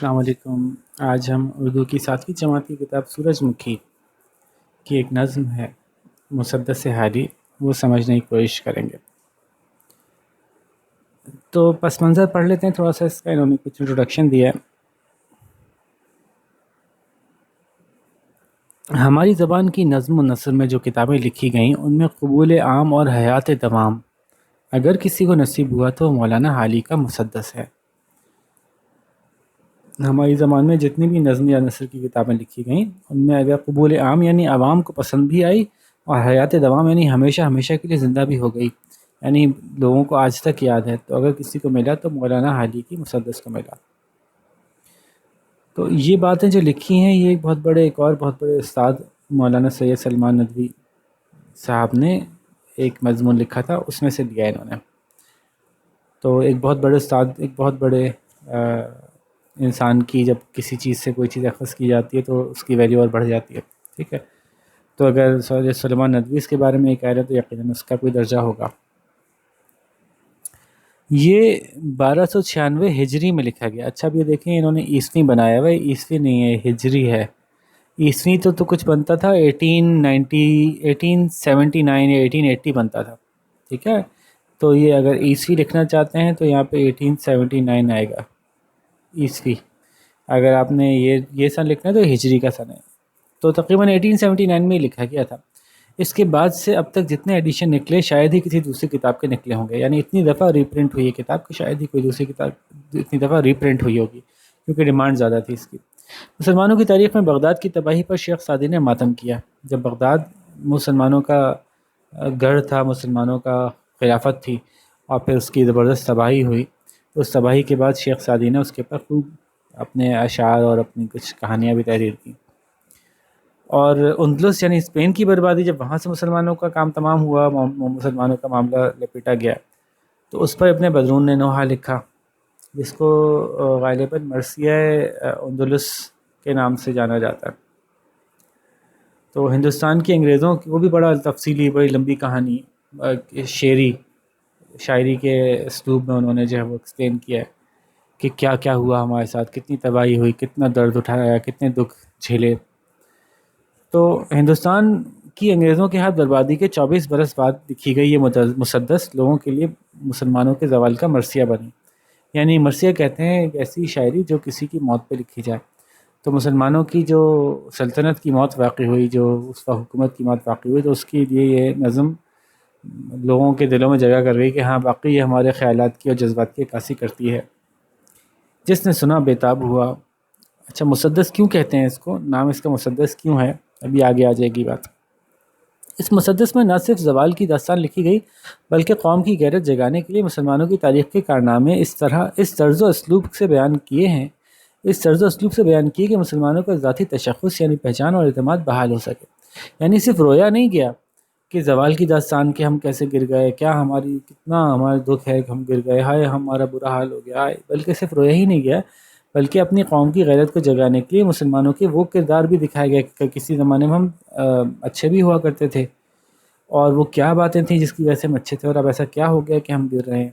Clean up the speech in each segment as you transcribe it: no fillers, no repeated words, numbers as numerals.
السلام علیکم۔ آج ہم اردو کی 7ویں جماعت کی کتاب سورج مکھی کی ایک نظم ہے مسدس حالی، وہ سمجھنے کی کوشش کریں گے۔ تو پس منظر پڑھ لیتے ہیں تھوڑا سا اس کا، انہوں نے کچھ انٹروڈکشن دیا ہے۔ ہماری زبان کی نظم و نثر میں جو کتابیں لکھی گئیں ان میں قبول عام اور حیات دوام اگر کسی کو نصیب ہوا تو مولانا حالی کا مسدس ہے۔ ہماری زبان میں جتنی بھی نظم یا نثر کی کتابیں لکھی گئیں ان میں اگر قبول عام یعنی عوام کو پسند بھی آئی، اور حیات دوام یعنی ہمیشہ ہمیشہ کے لیے زندہ بھی ہو گئی، یعنی لوگوں کو آج تک یاد ہے، تو اگر کسی کو ملا تو مولانا حالی کی مسدس کو ملا۔ تو یہ باتیں جو لکھی ہیں یہ ایک اور بہت بڑے استاد مولانا سید سلمان ندوی صاحب نے ایک مضمون لکھا تھا، اس میں سے لیا انہوں نے۔ تو ایک بہت بڑے استاد، ایک بہت بڑے انسان کی جب کسی چیز سے کوئی چیز اخذ کی جاتی ہے تو اس کی ویلیو اور بڑھ جاتی ہے، ٹھیک ہے۔ تو اگر سید سلمان ندوی اس کے بارے میں یہ کہہ رہے تو یقیناً اس کا کوئی درجہ ہوگا۔ یہ 1296 ہجری میں لکھا گیا۔ اچھا اب یہ دیکھیں انہوں نے عیسوی بنایا ہوا ہے، عیسوی نہیں ہے، ہجری ہے۔ عیسوی تو کچھ بنتا تھا 1879 یا 1880 بنتا تھا، ٹھیک ہے۔ تو یہ اگر عیسوی لکھنا چاہتے ہیں تو یہاں پہ 1879 آئے گا عیسوی۔ اگر آپ نے یہ سن لکھنا ہے تو ہجری کا سن ہے، تو تقریباً 1879 میں ہی لکھا گیا تھا۔ اس کے بعد سے اب تک جتنے ایڈیشن نکلے شاید ہی کسی دوسری کتاب کے نکلے ہوں گے، یعنی اتنی دفعہ ری پرنٹ ہوئی ہے کتاب کہ شاید ہی کوئی دوسری کتاب اتنی دفعہ ری پرنٹ ہوئی ہوگی، کیونکہ ڈیمانڈ زیادہ تھی اس کی۔ مسلمانوں کی تاریخ میں بغداد کی تباہی پر شیخ سعدی نے ماتم کیا۔ جب بغداد مسلمانوں کا گڑھ تھا، مسلمانوں کا خلافت تھی، اور پھر اس کی زبردست تباہی ہوئی، تو اس تباہی کے بعد شیخ سعدی نے اس کے اوپر خوب اپنے اشعار اور اپنی کچھ کہانیاں بھی تحریر کی۔ اور اندلس یعنی اسپین کی بربادی، جب وہاں سے مسلمانوں کا کام تمام ہوا، مسلمانوں کا معاملہ لپیٹا گیا، تو اس پر ابن بدرون نے نوحہ لکھا، جس کو غالباً مرثیہ اندلس کے نام سے جانا جاتا ہے۔ تو ہندوستان کے انگریزوں کی وہ بھی بڑا تفصیلی، بڑی لمبی کہانی، شاعری کے اسلوب میں انہوں نے جو ہے وہ ایکسپلین کیا ہے کہ کیا کیا ہوا ہمارے ساتھ، کتنی تباہی ہوئی، کتنا درد اٹھایا، کتنے دکھ جھیلے۔ تو ہندوستان کی انگریزوں کے ہاتھ بربادی کے 24 برس بعد لکھی گئی یہ مسدس لوگوں کے لیے مسلمانوں کے زوال کا مرثیہ بنی۔ یعنی مرثیہ کہتے ہیں ایک ایسی شاعری جو کسی کی موت پہ لکھی جائے۔ تو مسلمانوں کی جو سلطنت کی موت واقع ہوئی، جو اس کا حکومت کی موت واقع ہوئی، تو اس کے لیے یہ نظم لوگوں کے دلوں میں جگہ کر گئی کہ ہاں باقی یہ ہمارے خیالات کی اور جذبات کی عکاسی کرتی ہے۔ جس نے سنا بےتاب ہوا۔ اچھا مسدس کیوں کہتے ہیں اس کو، نام اس کا مسدس کیوں ہے، ابھی آگے آ جائے گی بات۔ اس مسدس میں نہ صرف زوال کی داستان لکھی گئی بلکہ قوم کی غیرت جگانے کے لیے مسلمانوں کی تاریخ کے کارنامے اس طرز و اسلوب سے بیان کیے کہ مسلمانوں کا ذاتی تشخص یعنی پہچان اور اعتماد بحال ہو سکے۔ یعنی صرف رویا نہیں گیا کہ زوال کی داستان کہ ہم کیسے گر گئے، کتنا ہمارا دکھ ہے کہ ہم گر گئے، ہائے ہمارا برا حال ہو گیا، بلکہ صرف رویا ہی نہیں گیا بلکہ اپنی قوم کی غیرت کو جگانے کے لیے مسلمانوں کے وہ کردار بھی دکھائے گئے کہ کسی زمانے میں ہم اچھے بھی ہوا کرتے تھے، اور وہ کیا باتیں تھیں جس کی وجہ سے ہم اچھے تھے، اور اب ایسا کیا ہو گیا کہ ہم گر رہے ہیں۔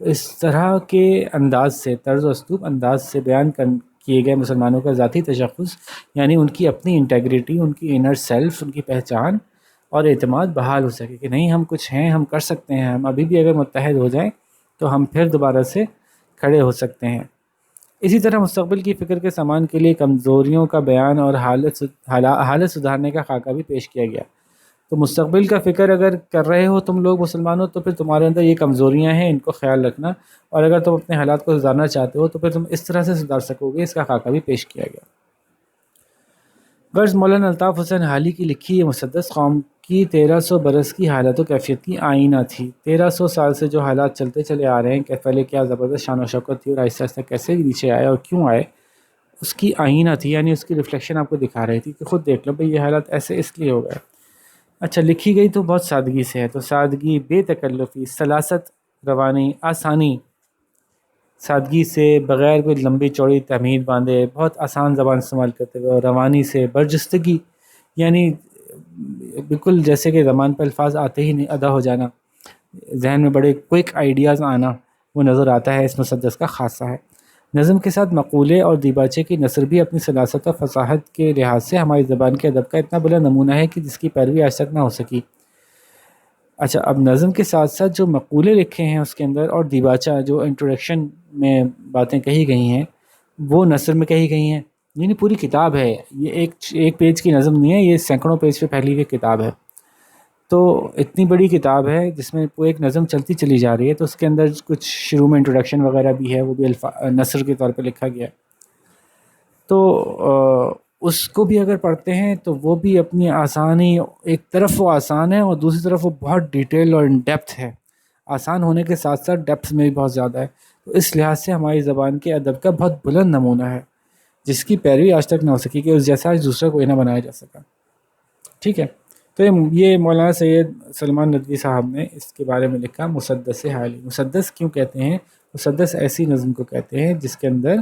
اس طرح کے انداز سے، طرز و اسلوب انداز سے بیان کیے گئے مسلمانوں کا ذاتی تشخص، یعنی ان کی اپنی انٹیگریٹی، ان کی انر سیلف، ان کی پہچان اور اعتماد بحال ہو سکے کہ نہیں ہم کچھ ہیں، ہم کر سکتے ہیں، ہم ابھی بھی اگر متحد ہو جائیں تو ہم پھر دوبارہ سے کھڑے ہو سکتے ہیں۔ اسی طرح مستقبل کی فکر کے سامان کے لیے کمزوریوں کا بیان اور حالت سدھارنے کا خاکہ بھی پیش کیا گیا۔ تو مستقبل کا فکر اگر کر رہے ہو تم لوگ مسلمانوں تو پھر تمہارے اندر یہ کمزوریاں ہیں، ان کو خیال رکھنا، اور اگر تم اپنے حالات کو سدھارنا چاہتے ہو تو پھر تم اس طرح سے سدھار سکو گے، اس کا خاکہ بھی پیش کیا گیا۔ غرض مولانا الطاف حسین حالی کی لکھی یہ مسدس قوم کی 1300 برس کی حالت و کیفیت کی آئینہ تھی۔ 1300 سال سے جو حالات چلتے چلے آ رہے ہیں کہ پہلے کیا زبردست شان و شوکت تھی اور آہستہ آہستہ کیسے نیچے آئے اور کیوں آئے، اس کی آئینہ تھی، یعنی اس کی ریفلیکشن آپ کو دکھا رہی تھی کہ خود دیکھ لو بھئی یہ حالات ایسے اس لیے ہو گئے۔ اچھا لکھی گئی تو بہت سادگی سے ہے، تو سادگی، بے تکلفی، سلاست، روانی، آسانی، سادگی سے، بغیر کوئی لمبی چوڑی تمہید باندھے، بہت آسان زبان استعمال کرتے ہوئے، اور روانی سے، برجستگی، یعنی بالکل جیسے کہ زبان پہ الفاظ آتے ہی نہیں ادا ہو جانا، ذہن میں بڑے کوئک آئیڈیاز آنا، وہ نظر آتا ہے اس مسدس کا خاصہ ہے۔ نظم کے ساتھ مقولے اور دیباچے کی نثر بھی اپنی سلاست و فصاحت کے لحاظ سے ہماری زبان کے ادب کا اتنا بڑا نمونہ ہے کہ جس کی پیروی آج تک نہ ہو سکی۔ اچھا، اب نظم کے ساتھ ساتھ جو مقولے لکھے ہیں اس کے اندر، اور دیباچہ جو انٹروڈکشن میں باتیں کہی گئی ہیں وہ نثر میں کہی گئی ہیں، یعنی پوری کتاب ہے یہ، ایک پیج کی نظم نہیں ہے، یہ سینکڑوں پیج پہ پھیلی ہوئی کتاب ہے۔ تو اتنی بڑی کتاب ہے جس میں وہ ایک نظم چلتی چلی جا رہی ہے، تو اس کے اندر کچھ شروع میں انٹروڈکشن وغیرہ بھی ہے، وہ بھی نثر کے طور پہ لکھا گیا ہے۔ تو اس کو بھی اگر پڑھتے ہیں تو وہ بھی اپنی آسانی، ایک طرف وہ آسان ہے اور دوسری طرف وہ بہت ڈیٹیل اور ان ڈیپتھ ہے، آسان ہونے کے ساتھ ساتھ ڈیپتھ میں بھی بہت زیادہ ہے۔ تو اس لحاظ سے ہماری زبان کے ادب کا بہت بلند نمونہ ہے، جس کی پیروی آج تک نہ ہو سکی، کہ اس جیسا آج دوسرا کوئی نہ بنایا جا سکا۔ ٹھیک ہے، تو یہ مولانا سید سلمان ندوی صاحب نے اس کے بارے میں لکھا مسدس حالی۔ مسدس کیوں کہتے ہیں؟ مسدس ایسی نظم کو کہتے ہیں جس کے اندر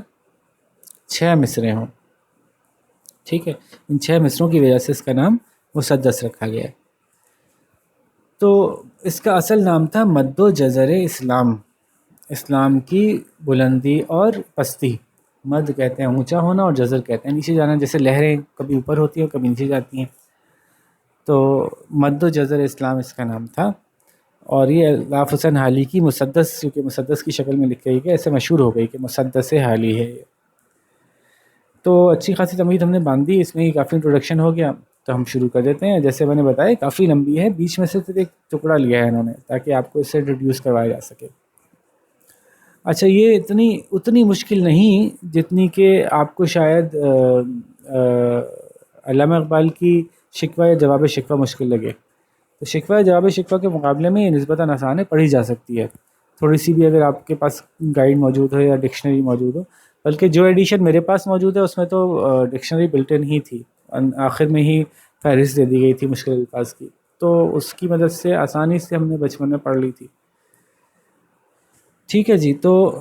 6 مصرے ہوں۔ ٹھیک ہے، ان 6 مصروں کی وجہ سے اس کا نام مسدس رکھا گیا ہے۔ تو اس کا اصل نام تھا مد و جزر اسلام، اسلام کی بلندی اور پستی۔ مد کہتے ہیں اونچا ہونا اور جزر کہتے ہیں نیچے جانا، جیسے لہریں کبھی اوپر ہوتی ہیں اور کبھی نیچے جاتی ہیں۔ تو مد و جزر اسلام اس کا نام تھا، اور یہ الطاف حسین حالی کی مسدس، کیونکہ مسدس کی شکل میں لکھ گئی کہ ایسے مشہور ہو گئی کہ مسدس حالی ہے۔ تو اچھی خاصی تمہید ہم نے باندھ دی، اس میں ہی کافی انٹروڈکشن ہو گیا، تو ہم شروع کر دیتے ہیں۔ جیسے میں نے بتایا کافی لمبی ہے، بیچ میں سے صرف ایک ٹکڑا لیا ہے انہوں نے تاکہ آپ کو اس سے انٹروڈیوس کروایا جا سکے۔ اچھا، یہ اتنی مشکل نہیں جتنی کہ آپ کو شاید علامہ اقبال کی شکوہ یا جواب شکوہ مشکل لگے۔ تو شکوہ یا جواب شکوہ کے مقابلے میں یہ نسبتاً آسان ہے، پڑھی جا سکتی ہے تھوڑی سی بھی، اگر آپ کے پاس گائیڈ موجود ہو یا ڈکشنری موجود ہو۔ بلکہ جو ایڈیشن میرے پاس موجود ہے اس میں تو ڈکشنری بلٹن ہی تھی، آخر میں ہی فہرست دے دی گئی تھی مشکل الفاظ کی، تو اس کی مدد سے آسانی سے ہم نے بچپن میں پڑھ لی تھی۔ ٹھیک ہے جی، تو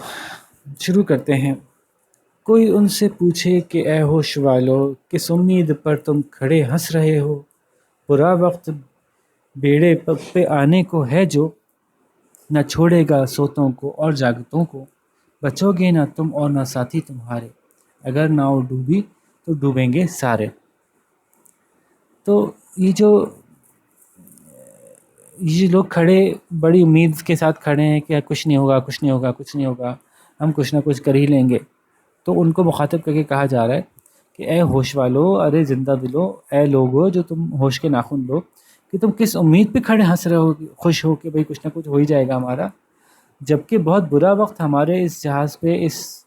شروع کرتے ہیں۔ کوئی ان سے پوچھے کہ اے ہوش والو، کس امید پر تم کھڑے ہنس رہے ہو؟ برا وقت بیڑے پہ آنے کو ہے جو، نہ چھوڑے گا سوتوں کو اور جاگتوں کو۔ بچو گے نہ تم اور نہ ساتھی تمہارے، اگر ناؤ ڈوبی تو ڈوبیں گے سارے۔ تو یہ لوگ کھڑے بڑی امید کے ساتھ کھڑے ہیں کہ کچھ نہیں ہوگا، کچھ نہیں ہوگا، کچھ نہیں ہوگا، ہم کچھ نہ کچھ کر ہی لیں گے۔ تو ان کو مخاطب کر کے کہا جا رہا ہے کہ اے ہوش والو، ارے زندہ دلو، اے لوگو جو تم ہوش کے ناخن لو، کہ تم کس امید پہ کھڑے ہنس رہے ہو، خوش ہو کہ بھئی کچھ نہ کچھ ہو ہی جائے گا ہمارا، جبکہ بہت برا وقت ہمارے اس جہاز پہ، اس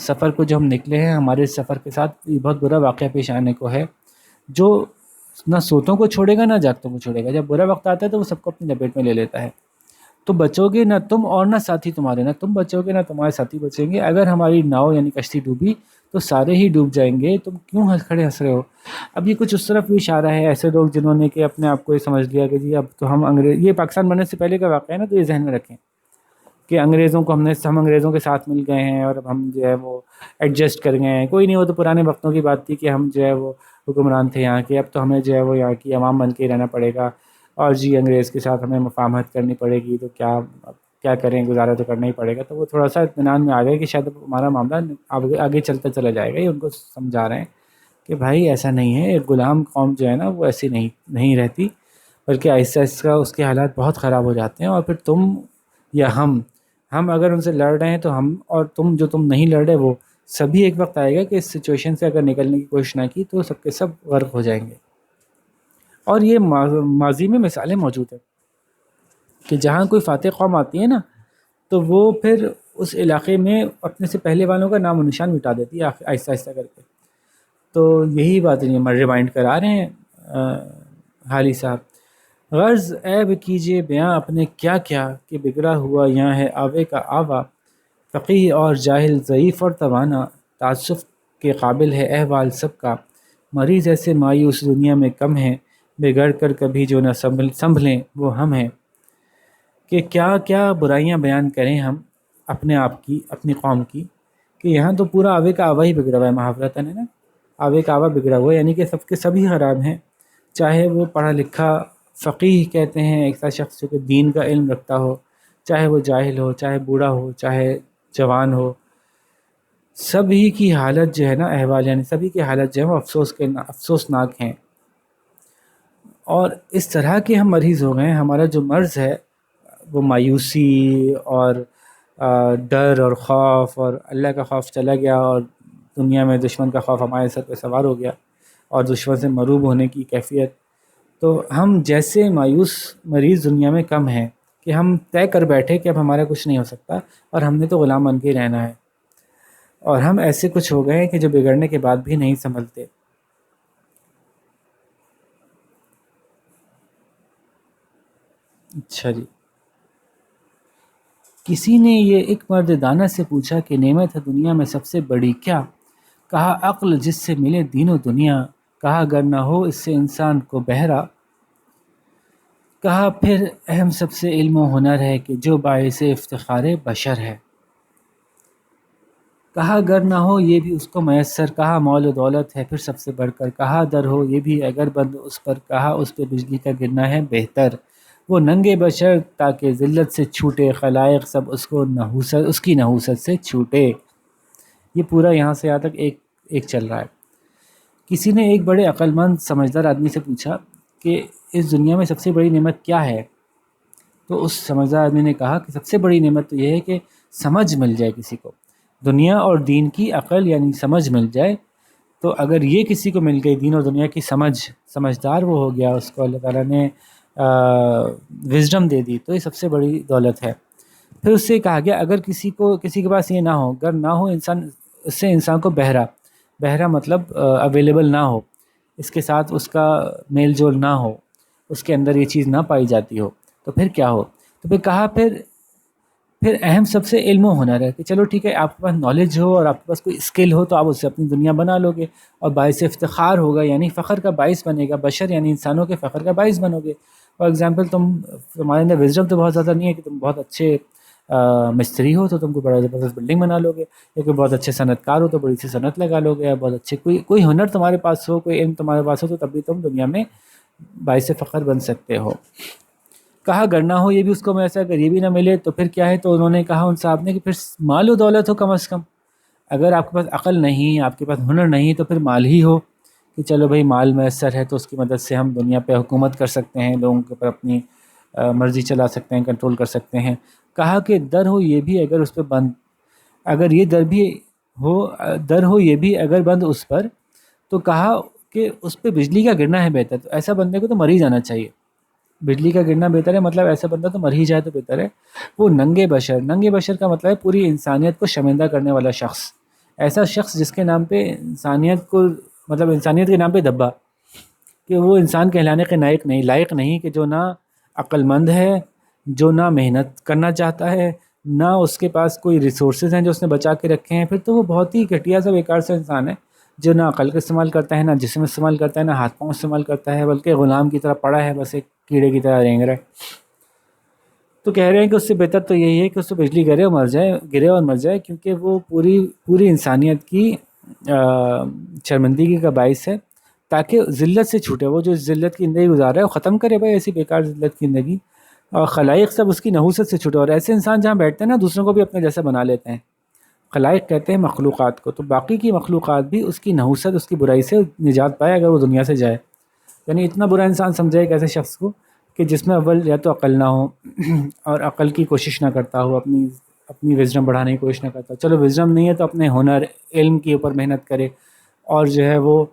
سفر کو جو ہم نکلے ہیں، ہمارے اس سفر کے ساتھ یہ بہت برا واقعہ پیش آنے کو ہے، جو نہ سوتوں کو چھوڑے گا نہ جاگتوں کو چھوڑے گا۔ جب برا وقت آتا ہے تو وہ سب کو اپنی لپیٹ میں لے لیتا ہے۔ تو بچو گے نہ تم اور نہ ساتھی تمہارے، نہ تم بچو گے نہ تمہارے ساتھی بچیں گے، اگر ہماری ناؤ یعنی کشتی ڈوبی تو سارے ہی ڈوب جائیں گے، تم کیوں کھڑے ہنس رہے ہو؟ اب یہ کچھ اس طرف بھی اشارہ ہے، ایسے لوگ جنہوں نے کہ اپنے آپ کو یہ سمجھ لیا کہ جی اب تو ہم انگریز، یہ پاکستان بننے سے پہلے کا واقعہ ہے نا، تو یہ ذہن میں رکھیں کہ انگریزوں کو ہم انگریزوں کے ساتھ مل گئے ہیں اور اب ہم جو ہے وہ ایڈجسٹ کر گئے ہیں۔ کوئی نہیں، وہ تو پرانے وقتوں کی بات تھی کہ ہم جو ہے وہ حکمران تھے یہاں کے، اب تو ہمیں جو ہے وہ یہاں کی عوام بن کے ہی رہنا پڑے گا، اور جی انگریز کے ساتھ ہمیں مفاہمت کرنی پڑے گی، تو کیا کریں، گزارا تو کرنا ہی پڑے گا۔ تو وہ تھوڑا سا اطمینان میں آ گئے کہ شاید ہمارا معاملہ آگے چلتا چلا جائے گا۔ یہ ان کو سمجھا رہے ہیں کہ بھائی ایسا نہیں ہے، ایک غلام قوم جو ہے نا وہ ایسی نہیں رہتی، بلکہ آہستہ آہستہ اس کے حالات بہت خراب ہو جاتے ہیں، اور پھر تم یا ہم اگر ان سے لڑ رہے ہیں تو ہم، اور تم نہیں لڑ رہے، وہ سبھی ایک وقت آئے گا کہ اس سچویشن سے اگر نکلنے کی کوشش نہ کی تو سب کے سب غرق ہو جائیں گے۔ اور یہ ماضی میں مثالیں موجود ہیں کہ جہاں کوئی فاتح قوم آتی ہے نا تو وہ پھر اس علاقے میں اپنے سے پہلے والوں کا نام و نشان مٹا دیتی ہے آہستہ آہستہ کر کے۔ تو یہی بات ریمائنڈ کرا رہے ہیں حالی صاحب۔ غرض عیب کیجئے بیاں اپنے کیا کہ بگڑا ہوا یہاں ہے آوے کا آوا، فقیہ اور جاہل، ضعیف اور توانا، تعسف کے قابل ہے احوال سب کا، مریض ایسے مایوس دنیا میں کم ہیں، بگڑ کر کبھی جو نہ سنبھلیں وہ ہم ہیں۔ کہ کیا برائیاں بیان کریں ہم اپنے آپ کی، اپنی قوم کی، کہ یہاں تو پورا آوے کا آوا ہی بگڑا ہوا ہے، محاورتاً ہے نا، آوے کا آوا بگڑا ہوا ہے، یعنی کہ سب کے سبھی خراب ہیں، چاہے وہ پڑھا لکھا فقیہ کہتے ہیں ایسا شخص جو کہ دین کا علم رکھتا ہو، چاہے وہ جاہل ہو، چاہے بوڑھا ہو، چاہے جوان ہو، سبھی کی حالت جو ہے نا، احوال یعنی سبھی کی حالت جو ہے وہ افسوسناک ہیں، اور اس طرح کے ہم مریض ہو گئے ہیں، ہمارا جو مرض ہے وہ مایوسی اور ڈر اور خوف، اور اللہ کا خوف چلا گیا، اور دنیا میں دشمن کا خوف ہمارے سر پہ سوار ہو گیا، اور دشمن سے مرعوب ہونے کی کیفیت۔ تو ہم جیسے مایوس مریض دنیا میں کم ہیں کہ ہم طے کر بیٹھے کہ اب ہمارا کچھ نہیں ہو سکتا، اور ہم نے تو غلام بن کے ہی رہنا ہے، اور ہم ایسے کچھ ہو گئے ہیں کہ جو بگڑنے کے بعد بھی نہیں سنبھلتے۔ اچھا جی، کسی نے یہ ایک مرد دانہ سے پوچھا کہ نعمت ہے دنیا میں سب سے بڑی کیا؟ کہا عقل جس سے ملے دین و دنیا، کہا گر نہ ہو اس سے انسان کو بہرا، کہا پھر اہم سب سے علم و ہنر ہے کہ جو باعث افتخار بشر ہے، کہا گر نہ ہو یہ بھی اس کو میسر، کہا مال و دولت ہے پھر سب سے بڑھ کر، کہا در ہو یہ بھی اگر بند اس پر، کہا اس پہ بجلی کا گرنا ہے بہتر، وہ ننگے بشر تاکہ ذلت سے چھوٹے، خلائق سب اس کی نحوست سے چھوٹے۔ یہ پورا یہاں سے یہاں تک ایک چل رہا ہے۔ کسی نے ایک بڑے عقل مند سمجھدار آدمی سے پوچھا کہ اس دنیا میں سب سے بڑی نعمت کیا ہے؟ تو اس سمجھدار آدمی نے کہا کہ سب سے بڑی نعمت تو یہ ہے کہ سمجھ مل جائے کسی کو، دنیا اور دین کی عقل یعنی سمجھ مل جائے۔ تو اگر یہ کسی کو مل گئی دین اور دنیا کی سمجھدار وہ ہو گیا، اس کو اللہ تعالیٰ نے وزڈم دے دی، تو یہ سب سے بڑی دولت ہے۔ پھر اس سے کہا گیا اگر کسی کے پاس یہ نہ ہو، اگر نہ ہو اس سے انسان کو بہرا مطلب اویلیبل نہ ہو، اس کے ساتھ اس کا میل جول نہ ہو، اس کے اندر یہ چیز نہ پائی جاتی ہو، تو پھر کیا ہو؟ تو پھر کہا پھر اہم سب سے علم و ہنر ہے کہ چلو ٹھیک ہے، آپ کے پاس نالج ہو اور آپ کے پاس کوئی اسکل ہو تو آپ اس سے اپنی دنیا بنا لو گے، اور باعث افتخار ہوگا یعنی فخر کا باعث بنے گا، بشر یعنی انسانوں کے فخر کا باعث بنو گے۔ فار ایگزامپل تمہارے اندر وزڈم تو بہت زیادہ نہیں ہے کہ تم بہت اچھے مستری ہو تو تم کو بڑا زبردست بلڈنگ بنا لو گے، یا کوئی بہت اچھے صنعت کار ہو تو بڑی سی صنعت لگا لو گے، یا بہت اچھے کوئی ہنر تمہارے پاس ہو، کوئی علم تمہارے پاس ہو، تو تب بھی تم دنیا میں باعث فخر بن سکتے ہو۔ کہا گر نہ ہو یہ بھی اس کو میسر، اگر یہ بھی نہ ملے تو پھر کیا ہے؟ تو انہوں نے کہا ان صاحب نے کہ پھر مال و دولت ہو کم از کم، اگر آپ کے پاس عقل نہیں، آپ کے پاس ہنر نہیں، تو پھر مال ہی ہو کہ چلو بھائی مال میسر ہے تو اس کی مدد سے ہم دنیا پہ حکومت کر سکتے ہیں، لوگوں کے اوپر اپنی مرضی چلا سکتے ہیں، کنٹرول کر سکتے ہیں۔ کہا کہ در ہو یہ بھی اگر اس پہ بند، اگر یہ در ہو یہ بھی اگر بند اس پر، تو کہا کہ اس پہ بجلی کا گرنا ہے بہتر، تو ایسا بندے کو تو مر ہی جانا چاہیے، بجلی کا گرنا بہتر ہے، مطلب ایسا بندہ تو مر ہی جائے تو بہتر ہے۔ وہ ننگے بشر کا مطلب ہے پوری انسانیت کو شرمندہ کرنے والا شخص، ایسا شخص جس کے نام پہ انسانیت کو، مطلب انسانیت کے نام پہ دبا، کہ وہ انسان کہلانے کے لائق نہیں، کہ جو نہ عقل مند ہے، جو نہ محنت کرنا چاہتا ہے، نہ اس کے پاس کوئی ریسورسز ہیں جو اس نے بچا کے رکھے ہیں، پھر تو وہ بہت ہی گھٹیا سا بیکار سا انسان ہے، جو نہ عقل کا استعمال کرتا ہے، نہ جسم استعمال کرتا ہے، نہ ہاتھ پاؤں استعمال کرتا ہے، بلکہ غلام کی طرح پڑا ہے، بس ایک کیڑے کی طرح رینگ رہا ہے۔ تو کہہ رہے ہیں کہ اس سے بہتر تو یہی ہے کہ اس کو بجلی گرے اور مر جائے، کیونکہ وہ پوری انسانیت کی شرمندگی کا باعث ہے، تاکہ ذلت سے چھوٹے، وہ جو ذلت کی زندگی گزار رہا ہے وہ ختم کرے بھائی ایسی بیکار ذلت کی زندگی، اور خلائق سب اس کی نحوست سے چھوٹے، اور ایسے انسان جہاں بیٹھتے ہیں نا دوسروں کو بھی اپنے جیسا بنا لیتے ہیں۔ خلائق کہتے ہیں مخلوقات کو، تو باقی کی مخلوقات بھی اس کی نحوست، اس کی برائی سے نجات پائے اگر وہ دنیا سے جائے۔ یعنی اتنا برا انسان سمجھے ایک ایسے شخص کو کہ جس میں اول یا تو عقل نہ ہو، اور عقل کی کوشش نہ کرتا ہو، اپنی وزڈم بڑھانے کی کوشش نہ کرتا، چلو وزڈم نہیں ہے تو اپنے ہنر علم کے اوپر محنت کرے، اور جو ہے وہ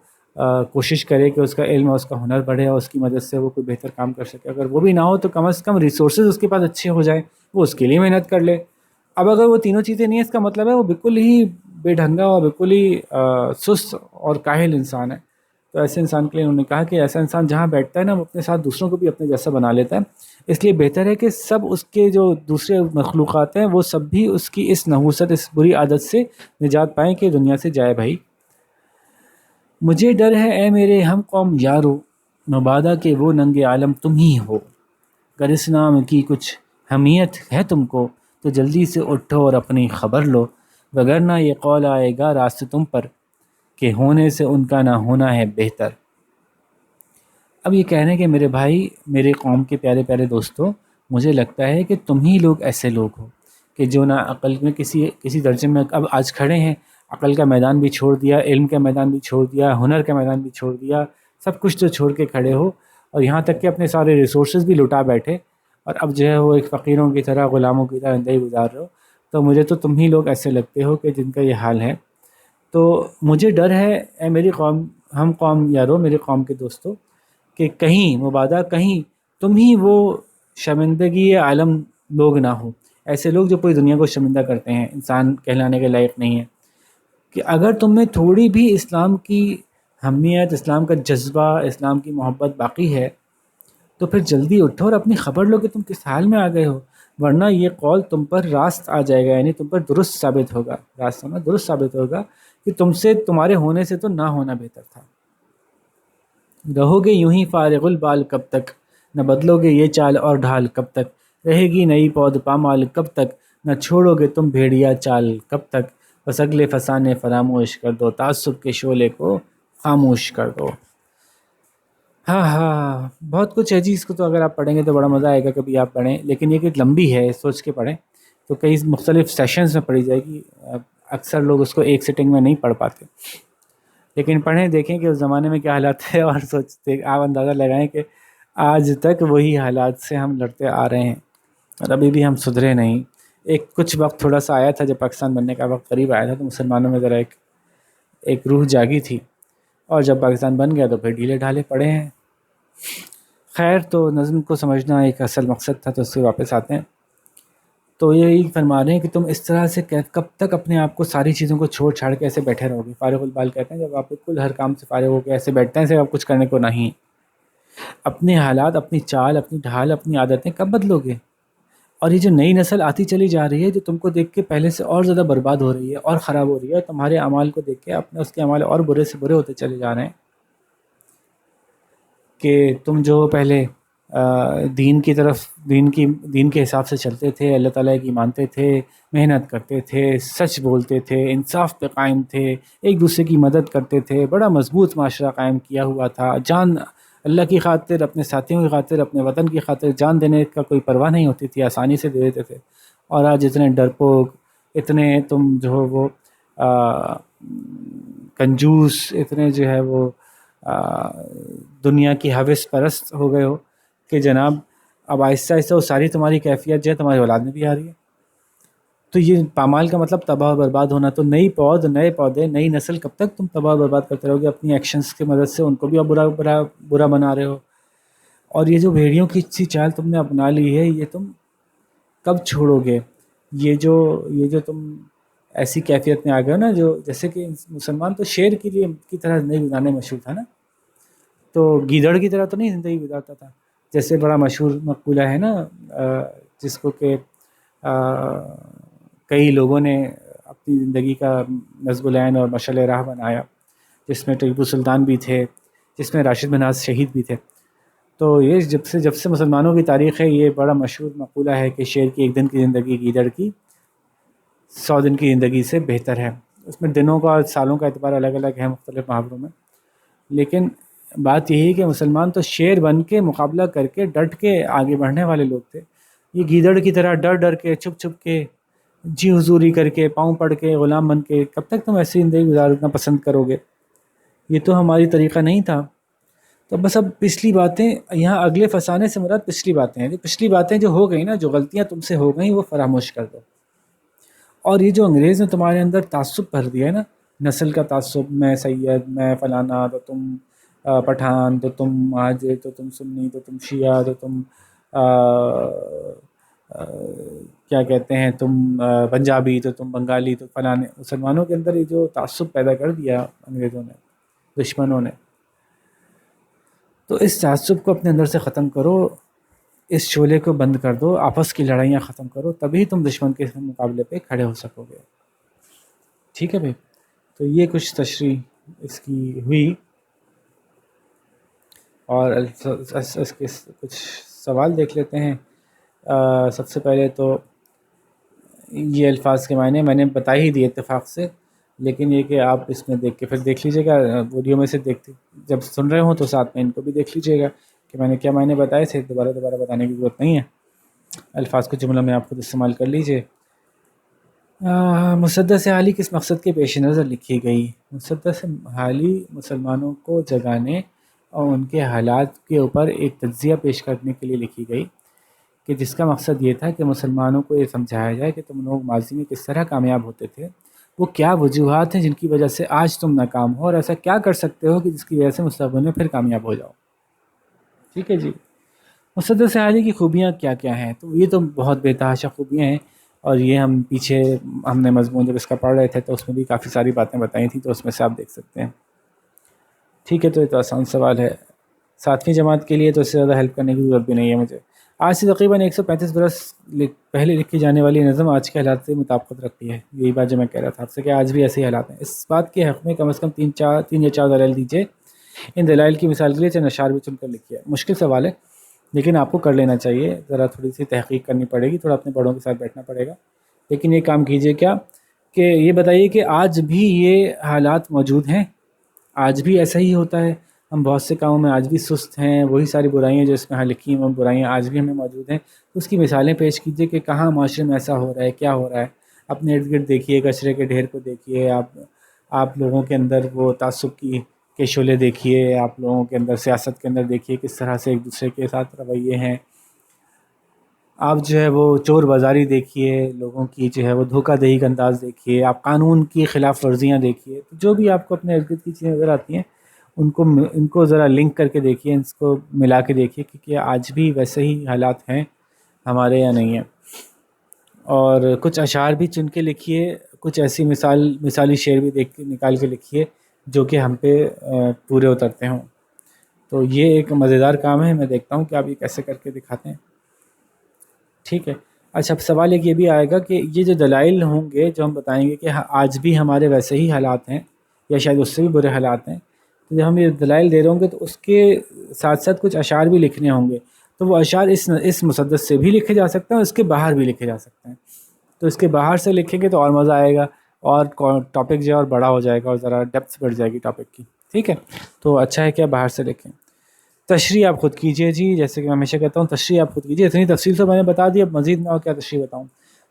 کوشش کرے کہ اس کا علم اور اس کا ہنر بڑھے، اور اس کی مدد سے وہ کوئی بہتر کام کر سکے۔ اگر وہ بھی نہ ہو تو کم از کم ریسورسز اس کے پاس اچھے ہو جائیں، وہ اس کے لیے محنت کر لے۔ اب اگر وہ تینوں چیزیں نہیں ہیں، اس کا مطلب ہے وہ بالکل ہی بے ڈھنگا اور بالکل ہی سست اور کاہل انسان ہے۔ تو ایسے انسان کے لیے انہوں نے کہا کہ ایسا انسان جہاں بیٹھتا ہے نا، وہ اپنے ساتھ دوسروں کو بھی اپنے جیسا بنا لیتا ہے، اس لیے بہتر ہے کہ سب اس کے جو دوسرے مخلوقات ہیں وہ سب بھی اس کی اس نحوست، اس بری عادت سے نجات پائیں کہ دنیا سے جائے بھائی۔ مجھے ڈر ہے اے میرے ہم قوم یارو، مبادا کہ وہ ننگ عالم تم ہی ہو، گر اس نام کی کچھ حمیت ہے تم کو تو جلدی سے اٹھو اور اپنی خبر لو، وگرنہ یہ قول آئے گا راست تم پر کہ ہونے سے ان کا نہ ہونا ہے بہتر۔ اب یہ کہہ رہے ہیں کہ میرے بھائی، میرے قوم کے پیارے پیارے دوستوں، مجھے لگتا ہے کہ تم ہی لوگ ایسے لوگ ہو کہ جو نہ عقل میں کسی درجے میں اب آج کھڑے ہیں، عقل کا میدان بھی چھوڑ دیا، علم کا میدان بھی چھوڑ دیا، ہنر کا میدان بھی چھوڑ دیا، سب کچھ تو چھوڑ کے کھڑے ہو، اور یہاں تک کہ اپنے سارے ریسورسز بھی لٹا بیٹھے، اور اب جو ہے وہ ایک فقیروں کی طرح، غلاموں کی طرح زندگی گزار رہے ہو۔ تو مجھے تو تم ہی لوگ ایسے لگتے ہو کہ جن کا یہ حال ہے۔ تو مجھے ڈر ہے اے میری قوم، ہم قوم یارو، میری قوم کے دوستو، کہ کہیں مبادا کہیں تم ہی وہ شرمندگی عالم لوگ نہ ہو، ایسے لوگ جو پوری دنیا کو شرمندہ کرتے ہیں، انسان کہلانے کے لائق نہیں ہے، کہ اگر تم میں تھوڑی بھی اسلام کی حمیت، اسلام کا جذبہ، اسلام کی محبت باقی ہے تو پھر جلدی اٹھو اور اپنی خبر لو کہ تم کس حال میں آ گئے ہو، ورنہ یہ قول تم پر راست آ جائے گا، یعنی تم پر درست ثابت ہوگا، راست ہونا درست ثابت ہوگا، کہ تم سے، تمہارے ہونے سے تو نہ ہونا بہتر تھا۔ رہو گے یوں ہی فارغ البال کب تک، نہ بدلو گے یہ چال اور ڈھال کب تک، رہے گی نئی پود پامال کب تک، نہ چھوڑو گے تم بھیڑیا چال کب تک، بس اگلے فسانے فراموش کر دو، تعصب کے شعلے کو خاموش کر دو۔ ہاں ہاں، بہت کچھ ہے جی، اس کو تو اگر آپ پڑھیں گے تو بڑا مزہ آئے گا، کبھی آپ پڑھیں، لیکن یہ کہ لمبی ہے، سوچ کے پڑھیں، تو کئی مختلف سیشنز میں پڑھی جائے گی، اکثر لوگ اس کو ایک سٹنگ میں نہیں پڑھ پاتے، لیکن پڑھیں، دیکھیں کہ اس زمانے میں کیا حالات تھے، اور سوچتے آپ اندازہ لگائیں کہ آج تک وہی حالات سے ہم لڑتے آ رہے ہیں، اور ابھی بھی ہم سدھرے نہیں۔ ایک کچھ وقت تھوڑا سا آیا تھا، جب پاکستان بننے کا وقت قریب آیا تھا، تو مسلمانوں میں ذرا ایک روح جاگی تھی، اور جب پاکستان بن گیا تو پھر ڈھیلے ڈھالے پڑے ہیں۔ خیر، تو نظم کو سمجھنا ایک اصل مقصد تھا، تو اس سے واپس آتے ہیں۔ تو یہی فرما رہے ہیں کہ تم اس طرح سے کب تک اپنے آپ کو ساری چیزوں کو چھوڑ چھاڑ کے ایسے بیٹھے رہو گے؟ فارغ البال کہتے ہیں جب آپ بالکل ہر کام سے فارغ ہو کے ایسے بیٹھتے ہیں، ایسے آپ کچھ کرنے کو نہیں، اپنے حالات، اپنی چال، اپنی ڈھال، اپنی عادتیں کب بدلو گے؟ اور یہ جو نئی نسل آتی چلی جا رہی ہے، جو تم کو دیکھ کے پہلے سے اور زیادہ برباد ہو رہی ہے اور خراب ہو رہی ہے، تمہارے اعمال کو دیکھ کے اپنے اس کے اعمال اور برے سے برے ہوتے چلے جا رہے ہیں، کہ تم جو پہلے دین کی طرف، دین کے حساب سے چلتے تھے، اللہ تعالیٰ کی مانتے تھے، محنت کرتے تھے، سچ بولتے تھے، انصاف پہ قائم تھے، ایک دوسرے کی مدد کرتے تھے، بڑا مضبوط معاشرہ قائم کیا ہوا تھا، جان اللہ کی خاطر، اپنے ساتھیوں کی خاطر، اپنے وطن کی خاطر جان دینے کا کوئی پرواہ نہیں ہوتی تھی، آسانی سے دے دیتے تھے، اور آج اتنے ڈرپوک، اتنے تم جو ہو وہ کنجوس، اتنے جو ہے وہ دنیا کی حوث پرست ہو گئے ہو کہ جناب اب آہستہ آہستہ وہ ساری تمہاری کیفیت جو ہے تمہاری اولاد میں بھی آ رہی ہے۔ تو یہ پامال کا مطلب تباہ و برباد ہونا، تو نئی پود، نئے پودے، نئی نسل کب تک تم تباہ و برباد کرتے رہو گے اپنی ایکشنز کی مدد سے، ان کو بھی اب برا بنا رہے ہو، اور یہ جو بھیڑیوں کی سی چال تم نے اپنا لی ہے، یہ تم کب چھوڑو گے؟ یہ جو تم ایسی کیفیت میں آ گئے ہو نا، جو جیسے کہ مسلمان تو شیر کی طرح زندگی گزارنے میں مشہور تھا نا، تو گیدڑ کی طرح تو نہیں زندگی گزارتا تھا، جیسے بڑا مشہور مقولہ ہے نا، جس کو کہ کئی لوگوں نے اپنی زندگی کا نصب العین اور مشعل راہ بنایا، جس میں ٹیپو سلطان بھی تھے، جس میں راشد مناز شہید بھی تھے۔ تو یہ جب سے مسلمانوں کی تاریخ ہے، یہ بڑا مشہور مقولہ ہے کہ شیر کی ایک دن کی زندگی گیدڑ کی 100 دن کی زندگی سے بہتر ہے۔ اس میں دنوں کا اور سالوں کا اعتبار الگ الگ ہے مختلف محاوروں میں، لیکن بات یہی ہے کہ مسلمان تو شیر بن کے مقابلہ کر کے ڈٹ کے آگے بڑھنے والے لوگ تھے، یہ گیدڑ کی طرح ڈر ڈر کے، چھپ چھپ کے، جی حضوری کر کے، پاؤں پڑ کے، غلام بن کے کب تک تم ایسی زندگی گزارنا پسند کرو گے؟ یہ تو ہماری طریقہ نہیں تھا۔ تو بس اب پچھلی باتیں، یہاں اگلے فسانے سے مراد پچھلی باتیں ہیں، پچھلی باتیں جو ہو گئیں نا، جو غلطیاں تم سے ہو گئیں، وہ فراموش کر دو۔ اور یہ جو انگریز نے تمہارے اندر تعصب بھر دیا ہے نا، نسل کا تعصب، میں سید، میں فلانا، تو تم پٹھان، تو تم مہاجر، تو تم سنی، تو تم شیعہ، تو تم کیا کہتے ہیں، تم پنجابی، تو تم بنگالی، تو فلانے، مسلمانوں کے اندر یہ جو تعصب پیدا کر دیا انگریزوں نے، دشمنوں نے، تو اس تعصب کو اپنے اندر سے ختم کرو، اس شعلے کو بند کر دو، آپس کی لڑائیاں ختم کرو، تبھی تم دشمن کے مقابلے پہ کھڑے ہو سکو گے۔ ٹھیک ہے بھائی، تو یہ کچھ تشریح اس کی ہوئی، اور اس کے کچھ سوال دیکھ لیتے ہیں۔ سب سے پہلے تو یہ الفاظ کے معنی میں نے بتا ہی دیے اتفاق سے، لیکن یہ کہ آپ اس میں دیکھ کے پھر دیکھ لیجیے گا، ویڈیو میں سے دیکھتے جب سن رہے ہوں تو ساتھ میں ان کو بھی دیکھ لیجیے گا کہ میں نے کیا معنی بتائے تھے، دوبارہ بتانے کی ضرورت نہیں ہے، الفاظ کو جملہ میں آپ خود استعمال کر لیجیے۔ مسدس حالی کس مقصد کے پیش نظر لکھی گئی؟ مسدس حالی مسلمانوں کو جگانے اور ان کے حالات کے اوپر ایک تجزیہ پیش کرنے کے لیے لکھی گئی، کہ جس کا مقصد یہ تھا کہ مسلمانوں کو یہ سمجھایا جائے کہ تم لوگ ماضی میں کس طرح کامیاب ہوتے تھے، وہ کیا وجوہات ہیں جن کی وجہ سے آج تم ناکام ہو، اور ایسا کیا کر سکتے ہو کہ جس کی وجہ سے مستقبل میں پھر کامیاب ہو جاؤ۔ ٹھیک ہے جی۔ مسدس حالی کی خوبیاں کیا کیا ہیں؟ تو یہ تو بہت بے تحاشا خوبیاں ہیں، اور یہ ہم پیچھے ہم نے مضمون جب اس کا پڑھ رہے تھے تو اس میں بھی کافی ساری باتیں بتائی تھیں، تو اس میں سے آپ دیکھ سکتے ہیں۔ ٹھیک ہے، تو یہ تو آسان سوال ہے، 7ویں جماعت کے لیے تو اس سے زیادہ ہیلپ کرنے کی ضرورت بھی نہیں ہے مجھے۔ آج سے تقریباً 135 برس پہلے لکھی جانے والی نظم آج کے حالات سے مطابقت رکھتی ہے، یہی بات جو میں کہہ رہا تھا آپ سے کہ آج بھی ایسے ہی حالات ہیں۔ اس بات کے حق میں کم از کم 3 یا 4 دلائل دیجیے۔ ان دلائل کی مثال کے لیے چند اشعار بھی چن کر لکھیے۔ مشکل سوال ہے لیکن آپ کو کر لینا چاہیے، ذرا تھوڑی سی تحقیق کرنی پڑے گی، تھوڑا اپنے بڑوں کے ساتھ بیٹھنا پڑے گا، لیکن یہ کام کیجیے کیا کہ یہ بتائیے کہ آج بھی یہ حالات موجود ہیں، آج بھی ایسا ہی ہوتا ہے، ہم بہت سے کاموں میں آج بھی سست ہیں، وہی ساری برائیاں جو اس میں لکھی ہیں وہ برائیاں آج بھی ہمیں موجود ہیں، تو اس کی مثالیں پیش کیجیے کہ کہاں معاشرے میں ایسا ہو رہا ہے، کیا ہو رہا ہے۔ اپنے ارد گرد دیکھیے، کچرے کے ڈھیر کو دیکھیے، آپ لوگوں کے اندر وہ تعصب کے شعلے دیکھیے، آپ لوگوں کے اندر سیاست کے اندر دیکھیے کس طرح سے ایک دوسرے کے ساتھ رویے ہیں، آپ جو ہے وہ چور بازاری دیکھیے، لوگوں کی جو ہے وہ دھوکہ دہی کا انداز دیکھیے، آپ قانون کی خلاف ورزیاں دیکھیے، جو بھی آپ کو اپنے ارد گرد کی چیزیں نظر آتی ہیں ان کو ذرا لنک کر کے دیکھیے، اس کو ملا کے دیکھیے کہ کیا آج بھی ویسے ہی حالات ہیں ہمارے یا نہیں ہیں۔ اور کچھ اشعار بھی چن کے لکھیے، کچھ ایسی مثالی شعر بھی دیکھ کے نکال کے لکھیے جو کہ ہم پہ پورے اترتے ہوں۔ تو یہ ایک مزیدار کام ہے، میں دیکھتا ہوں کہ آپ یہ کیسے کر کے دکھاتے ہیں۔ ٹھیک ہے، اچھا سوال ایک یہ بھی آئے گا کہ یہ جو دلائل ہوں گے جو ہم بتائیں گے کہ آج بھی ہمارے ویسے ہی حالات ہیں یا شاید اس سے بھی برے حالات ہیں، تو جب ہم یہ دلائل دے رہے ہوں گے تو اس کے ساتھ ساتھ کچھ اشعار بھی لکھنے ہوں گے، تو وہ اشعار اس مسدس سے بھی لکھے جا سکتے ہیں اور اس کے باہر بھی لکھے جا سکتے ہیں۔ تو اس کے باہر سے لکھیں گے تو اور مزہ آئے گا، اور ٹاپک جو ہے اور بڑا ہو جائے گا اور ذرا ڈیپتھ بڑھ جائے گی ٹاپک کی۔ ٹھیک ہے، تو اچھا ہے کہ آپ باہر سے لکھیں۔ تشریح آپ خود کیجیے جی، جیسے کہ میں ہمیشہ کہتا ہوں تشریح آپ خود کیجیے، اتنی تفصیل سے میں نے بتا دی، اب مزید میں اور کیا تشریح بتاؤں،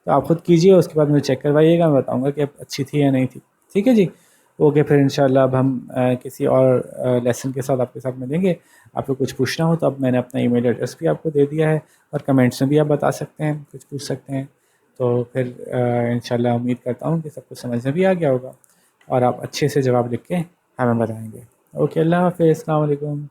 تو آپ خود کیجیے، اس کے بعد مجھے چیک کروائیے گا، میں بتاؤں گا کہ اب اچھی تھی یا نہیں تھی۔ ٹھیک ہے جی، اوکے، پھر انشاءاللہ اب ہم کسی اور لیسن کے ساتھ آپ کے ساتھ ملیں گے۔ آپ کو کچھ پوچھنا ہو تو اب میں نے اپنا ای میل ایڈریس بھی آپ کو دے دیا ہے، اور کمنٹس میں بھی آپ بتا سکتے ہیں، کچھ پوچھ سکتے ہیں، تو پھر انشاءاللہ امید کرتا ہوں کہ سب کچھ سمجھ میں بھی آ گیا ہوگا، اور آپ اچھے سے جواب لکھ کے ہمیں بتائیں گے۔ اوکے، اللہ حافظ، السلام علیکم۔